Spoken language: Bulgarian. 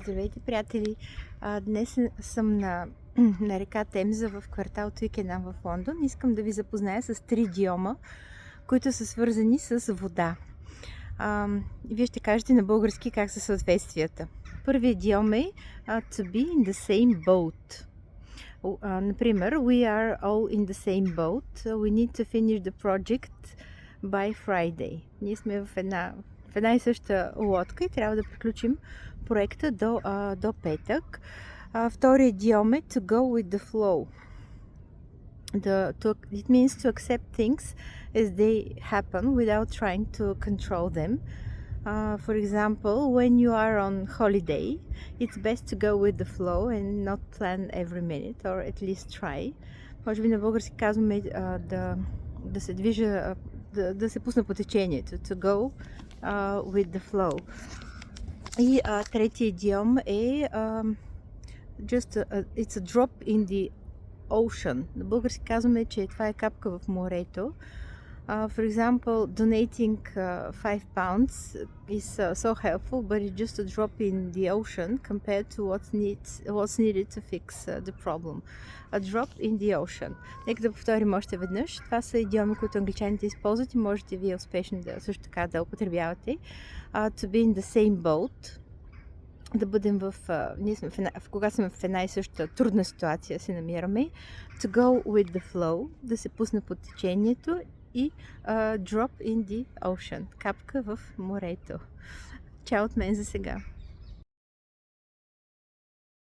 Здравейте, приятели! Днес съм на река Темза в квартал Туикенам в Лондон. Искам да ви запозная с 3 идиома, които са свързани с вода. Вие ще кажете на български как са съответствията. Първият идиом е to be in the same boat. Например, we are all in the same boat. We need to finish the project by Friday. Ние сме в една и съща лодка и трябва да приключим проекта до петък. Вторият идиом е to go with the flow. It means to accept things as they happen without trying to control them. For example, when you are on holiday, it's best to go with the flow and not plan every minute, or at least try. Може би на български казваме да се движа, да се пусна по течението, to go with the flow. И третия идиом е it's a drop in the ocean. На български казваме, че това е капка в морето. For example, donating 5 pounds is so helpful, but it's just a drop in the ocean compared to what's needed to fix the problem. A drop in the ocean. Нека да повторим още веднъж. Това са идиоми, които англичаните използват и можете вие успешно също така да употребявате. To be in the same boat. Да бъдем ние сме когато сме в една и съща трудна ситуация се намираме. To go with the flow. Да се пусне под течението. И drop in the ocean. Капка в морето. Чао от мен за сега.